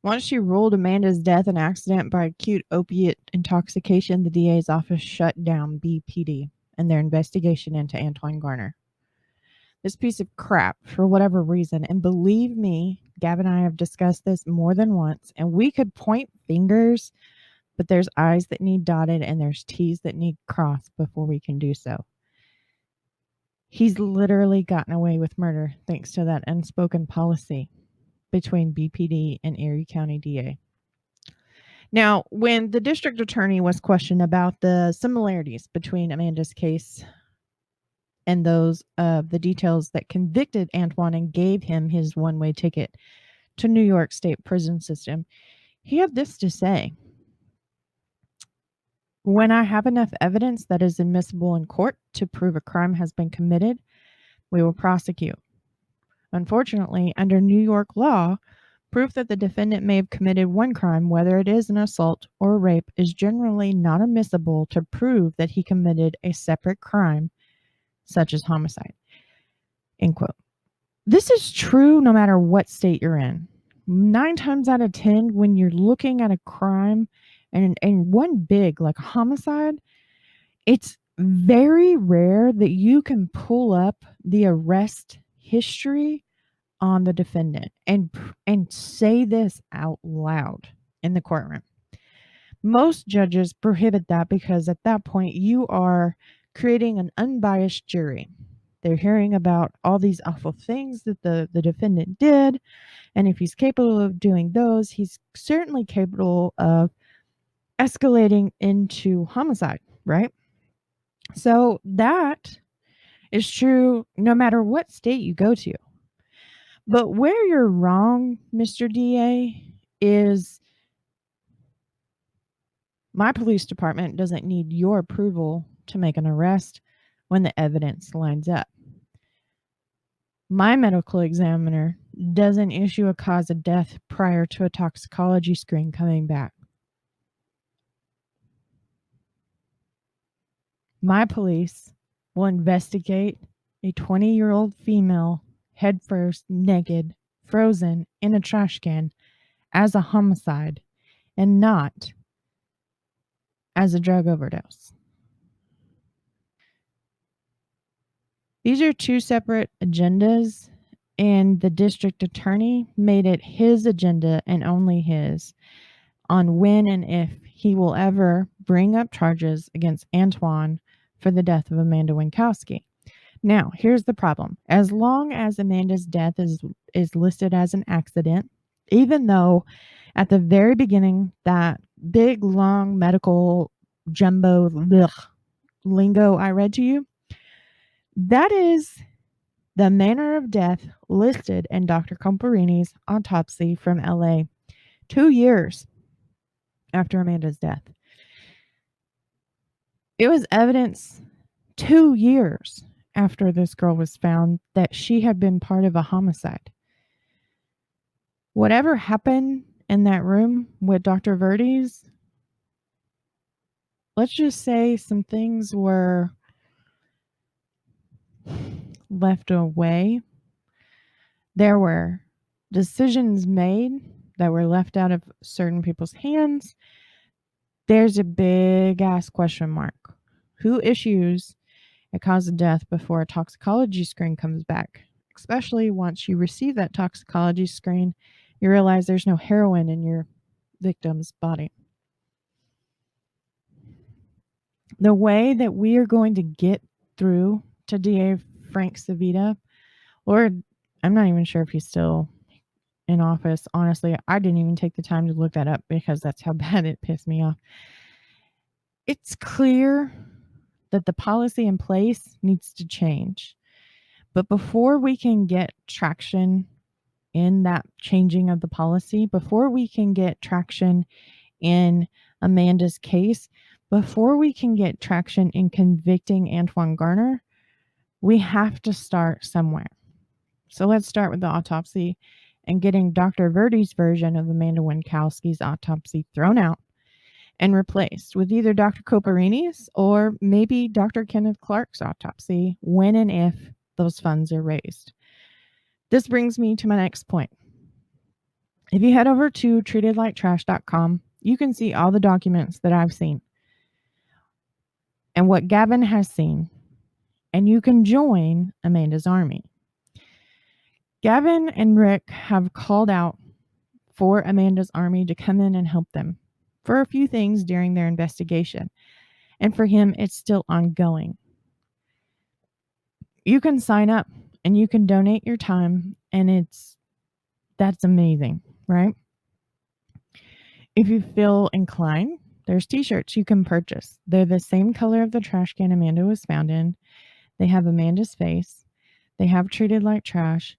Once she ruled Amanda's death an accident by acute opiate intoxication, the DA's office shut down BPD and their investigation into Antoine Garner. This piece of crap, for whatever reason, and believe me, Gab and I have discussed this more than once, and we could point fingers, but there's I's that need dotted and there's T's that need crossed before we can do so. He's literally gotten away with murder thanks to that unspoken policy between BPD and Erie County DA. Now, when the district attorney was questioned about the similarities between Amanda's case and those of the details that convicted Antoine and gave him his one-way ticket to New York State prison system, he had this to say. When I have enough evidence that is admissible in court to prove a crime has been committed, we will prosecute. Unfortunately, under New York law, proof that the defendant may have committed one crime, whether it is an assault or a rape, is generally not admissible to prove that he committed a separate crime, such as homicide. End quote. This is true no matter what state you're in. 9 times out of 10, when you're looking at a crime and one big like a homicide, it's very rare that you can pull up the arrest history on the defendant and say this out loud in the courtroom. Most judges prohibit that because at that point you are creating an unbiased jury. They're hearing about all these awful things that the defendant did, and if he's capable of doing those, he's certainly capable of escalating into homicide, right? So that is true no matter what state you go to. But where you're wrong, Mr. DA, is my police department doesn't need your approval to make an arrest when the evidence lines up. My medical examiner doesn't issue a cause of death prior to a toxicology screen coming back. My police will investigate a 20-year-old female headfirst, naked, frozen in a trash can as a homicide and not as a drug overdose. These are two separate agendas, and the district attorney made it his agenda and only his on when and if he will ever bring up charges against Antoine for the death of Amanda Wienckowski. Now, here's the problem. As long as Amanda's death is listed as an accident, even though at the very beginning that big, long medical jumbo lingo I read to you, that is the manner of death listed in Dr. Comparini's autopsy from LA 2 years after Amanda's death. It was evidence 2 years after this girl was found that she had been part of a homicide. Whatever happened in that room with Dr. Verdes, let's just say some things were left away. There were decisions made that were left out of certain people's hands. There's a big ass question mark. Who issues a cause of death before a toxicology screen comes back? Especially once you receive that toxicology screen, you realize there's no heroin in your victim's body. The way that we are going to get through to DA Frank Savita, or I'm not even sure if he's still in office. Honestly, I didn't even take the time to look that up because that's how bad it pissed me off. It's clear that the policy in place needs to change. But before we can get traction in that changing of the policy, before we can get traction in Amanda's case, before we can get traction in convicting Antoine Garner, we have to start somewhere. So let's start with the autopsy and getting Dr. Verdi's version of Amanda Wienckowski's autopsy thrown out and replaced with either Dr. Coparini's or maybe Dr. Kenneth Clark's autopsy when and if those funds are raised. This brings me to my next point. If you head over to treatedliketrash.com, you can see all the documents that I've seen and what Gavin has seen, and you can join Amanda's army. Gavin and Rick have called out for Amanda's army to come in and help them for a few things during their investigation. And for him, it's still ongoing. You can sign up and you can donate your time, and that's amazing, right? If you feel inclined, there's t-shirts you can purchase. They're the same color of the trash can Amanda was found in. They have Amanda's face. They have Treated Like Trash.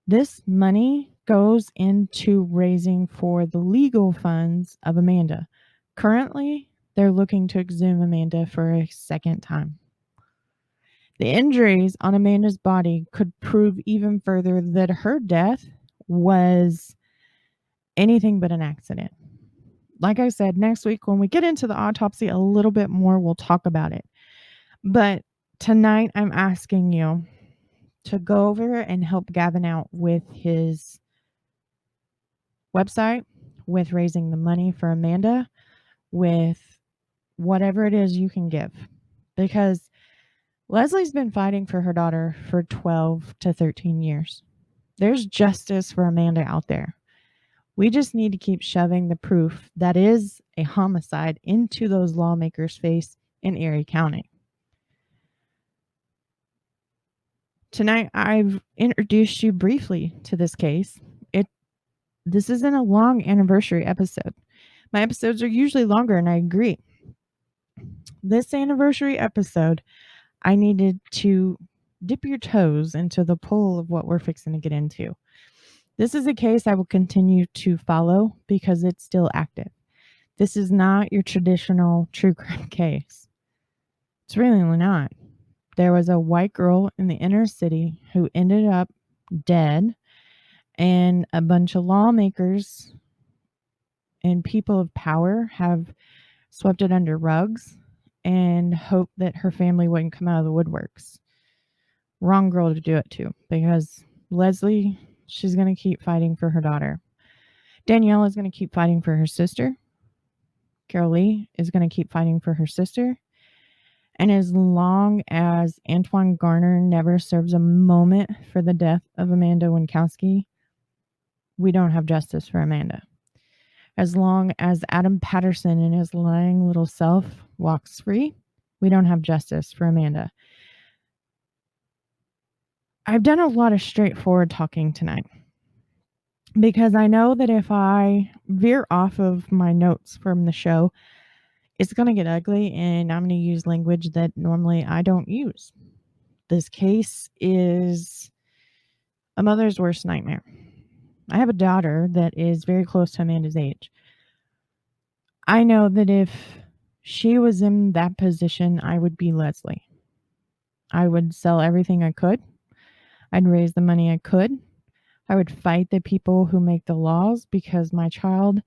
This money goes into raising for the legal funds of Amanda. Currently, they're looking to exhume Amanda for a second time. The injuries on Amanda's body could prove even further that her death was anything but an accident. Like I said, next week when we get into the autopsy a little bit more, we'll talk about it. But tonight I'm asking you to go over and help Gavin out with his website, with raising the money for Amanda, with whatever it is you can give. Because Leslie's been fighting for her daughter for 12 to 13 years. There's justice for Amanda out there. We just need to keep shoving the proof that is a homicide into those lawmakers' face in Erie County. Tonight, I've introduced you briefly to this case. This isn't a long anniversary episode. My episodes are usually longer, and I agree. This anniversary episode, I needed to dip your toes into the pool of what we're fixing to get into. This is a case I will continue to follow because it's still active. This is not your traditional true crime case. It's really not. There was a white girl in the inner city who ended up dead, and a bunch of lawmakers and people of power have swept it under rugs and hoped that her family wouldn't come out of the woodworks. Wrong girl to do it to, because Leslie, she's going to keep fighting for her daughter. Danielle is going to keep fighting for her sister. Carol Lee is going to keep fighting for her sister. And as long as Antoine Garner never serves a moment for the death of Amanda Wienckowski, we don't have justice for Amanda. As long as Adam Patterson and his lying little self walks free, we don't have justice for Amanda. I've done a lot of straightforward talking tonight because I know that if I veer off of my notes from the show, it's going to get ugly, and I'm going to use language that normally I don't use. This case is a mother's worst nightmare. I have a daughter that is very close to Amanda's age. I know that if she was in that position, I would be Leslie. I would sell everything I could. I'd raise the money I could. I would fight the people who make the laws, because my child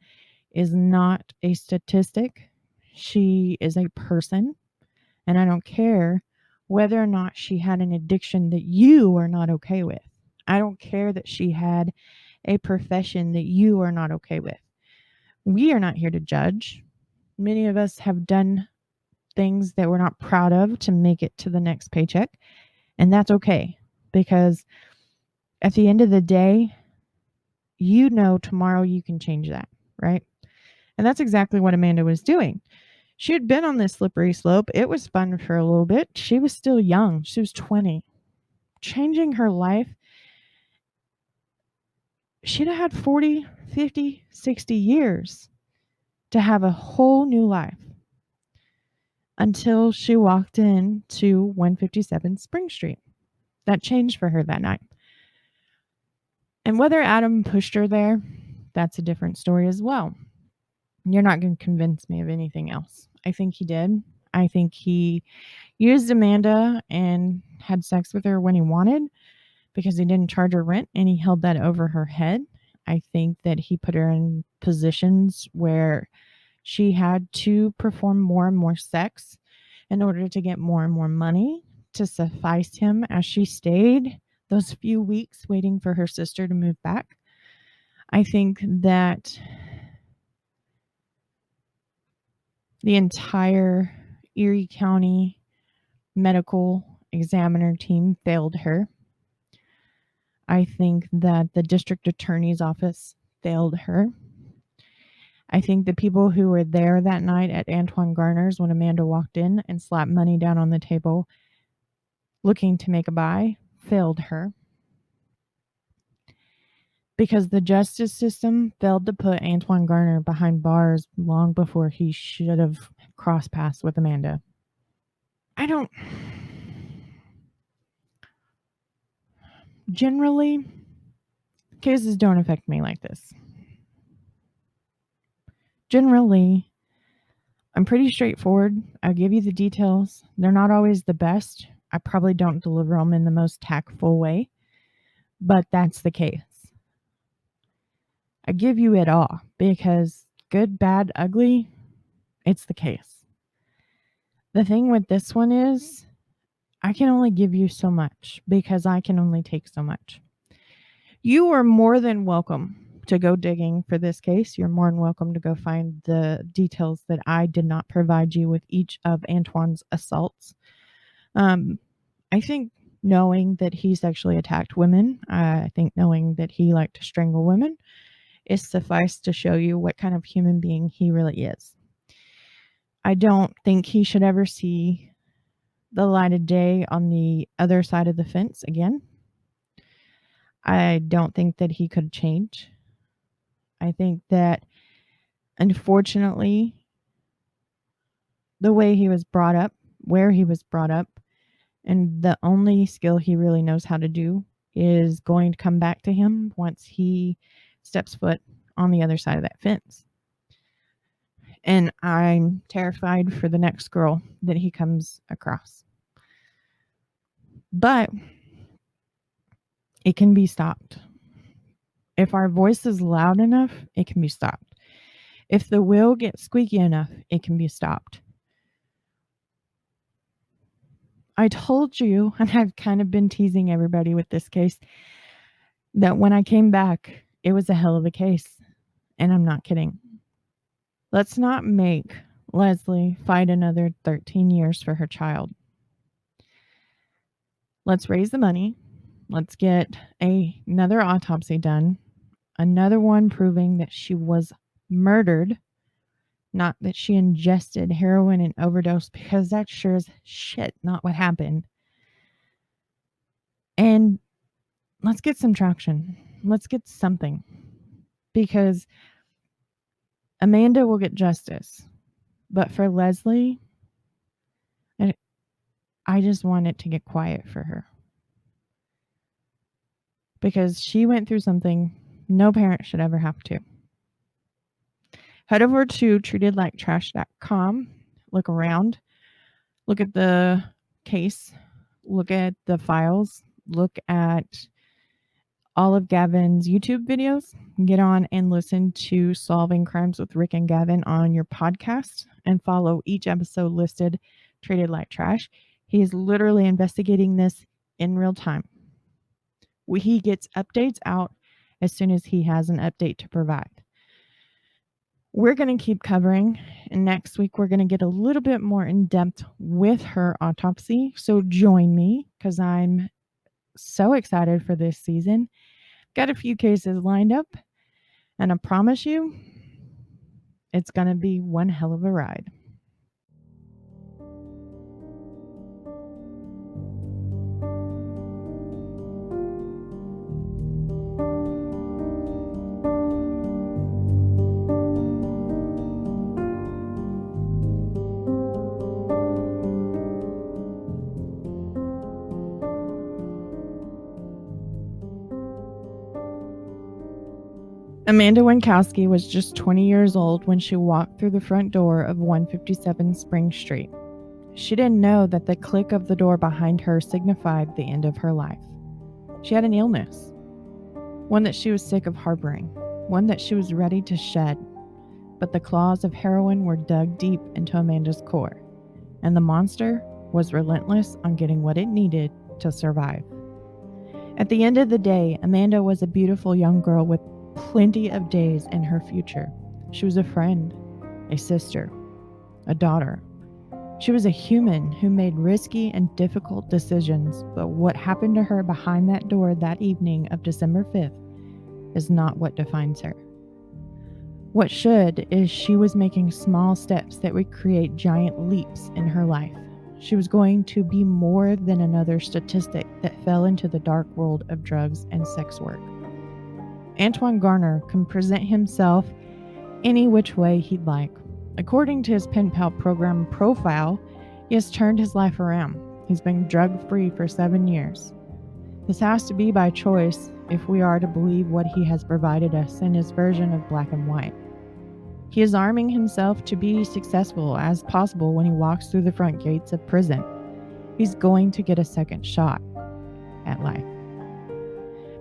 is not a statistic. She is a person, and I don't care whether or not she had an addiction that you are not okay with. I don't care that she had a profession that you are not okay with. We are not here to judge. Many of us have done things that we're not proud of to make it to the next paycheck, and that's okay, because at the end of the day, you know tomorrow you can change that, right? And that's exactly what Amanda was doing. She had been on this slippery slope. It was fun for a little bit. She was still young. She was 20. Changing her life. She'd have had 40, 50, 60 years to have a whole new life until she walked into 157 Spring Street. That changed for her that night. And whether Adam pushed her there, that's a different story as well. You're not going to convince me of anything else. I think he did. I think he used Amanda and had sex with her when he wanted because he didn't charge her rent and he held that over her head. I think that he put her in positions where she had to perform more and more sex in order to get more and more money to suffice him as she stayed those few weeks waiting for her sister to move back. I think that the entire Erie County medical examiner team failed her. I think that the district attorney's office failed her. I think the people who were there that night at Antoine Garner's when Amanda walked in and slapped money down on the table looking to make a buy failed her. Because the justice system failed to put Antoine Garner behind bars long before he should have crossed paths with Amanda. Generally, cases don't affect me like this. Generally, I'm pretty straightforward. I'll give you the details. They're not always the best. I probably don't deliver them in the most tactful way, but that's the case. I give you it all because good, bad, ugly, it's the case. The thing with this one is I can only give you so much because I can only take so much. You are more than welcome to go digging for this case. You're more than welcome to go find the details that I did not provide you with each of Antoine's assaults. I think knowing that he sexually attacked women, I think knowing that he liked to strangle women is suffice to show you what kind of human being he really is. I don't think he should ever see the light of day on the other side of the fence again. I don't think that he could change. I think that, unfortunately, the way he was brought up, where he was brought up, and the only skill he really knows how to do is going to come back to him once he steps foot on the other side of that fence. And I'm terrified for the next girl that he comes across. But it can be stopped. If our voice is loud enough, it can be stopped. If the wheel gets squeaky enough, it can be stopped. I told you, and I've kind of been teasing everybody with this case, that when I came back, it was a hell of a case. And I'm not kidding. Let's not make Leslie fight another 13 years for her child. Let's raise the money. Let's get another autopsy done. Another one proving that she was murdered, not that she ingested heroin and overdose, because that's sure as shit not what happened. And let's get some traction. Let's get something. Because Amanda will get justice. But for Leslie, I just want it to get quiet for her. Because she went through something no parent should ever have to. Head over to treatedliketrash.com. Look around. Look at the case. Look at the files. Look at all of Gavin's YouTube videos. Get on and listen to Solving Crimes with Rick and Gavin on your podcast and follow each episode listed Treated Like Trash. He is literally investigating this in real time. He gets updates out as soon as he has an update to provide. We're going to keep covering, and next week we're going to get a little bit more in depth with her autopsy. So join me because I'm so excited for this season. Got a few cases lined up, and I promise you, It's going to be one hell of a ride. Amanda Wienckowski was just 20 years old when she walked through the front door of 157 Spring Street. She didn't know that the click of the door behind her signified the end of her life. She had an illness, one that she was sick of harboring, one that she was ready to shed. But the claws of heroin were dug deep into Amanda's core, and the monster was relentless on getting what it needed to survive. At the end of the day, Amanda was a beautiful young girl with plenty of days in her future. She was a friend, a sister, a daughter. She was a human who made risky and difficult decisions, but what happened to her behind that door that evening of December 5th is not what defines her. What should is she was making small steps that would create giant leaps in her life. She was going to be more than another statistic that fell into the dark world of drugs and sex work. Antoine Garner can present himself any which way he'd like. According to his pen pal program profile, he has turned his life around. He's been drug-free for 7 years. This has to be by choice if we are to believe what he has provided us in his version of black and white. He is arming himself to be successful as possible when he walks through the front gates of prison. He's going to get a second shot at life.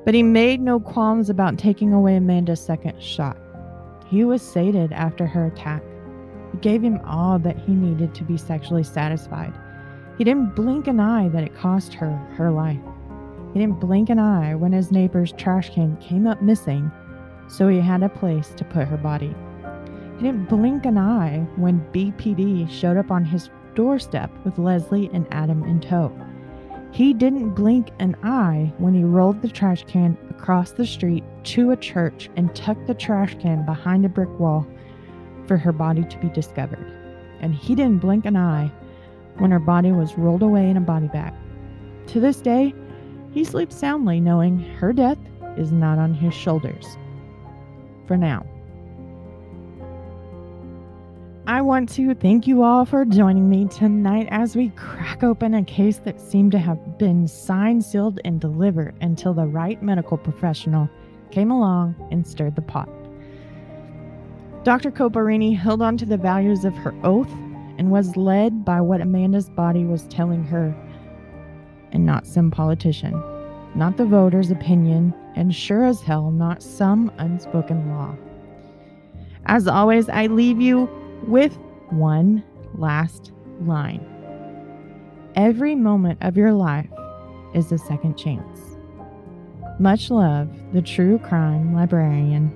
But he made no qualms about taking away Amanda's second shot. He was sated after her attack. He gave him all that he needed to be sexually satisfied. He didn't blink an eye that it cost her her life. He didn't blink an eye when his neighbor's trash can came up missing, so he had a place to put her body. He didn't blink an eye when BPD showed up on his doorstep with Leslie and Adam in tow. He didn't blink an eye when he rolled the trash can across the street to a church and tucked the trash can behind a brick wall for her body to be discovered. And he didn't blink an eye when her body was rolled away in a body bag. To this day, he sleeps soundly knowing her death is not on his shoulders. For now. I want to thank you all for joining me tonight as we crack open a case that seemed to have been signed, sealed, and delivered until the right medical professional came along and stirred the pot. Dr. Coparini held on to the values of her oath and was led by what Amanda's body was telling her, and not some politician, not the voter's opinion, and sure as hell not some unspoken law. As always, I leave you with one last line. Every moment of your life is a second chance. Much love, the true crime librarian.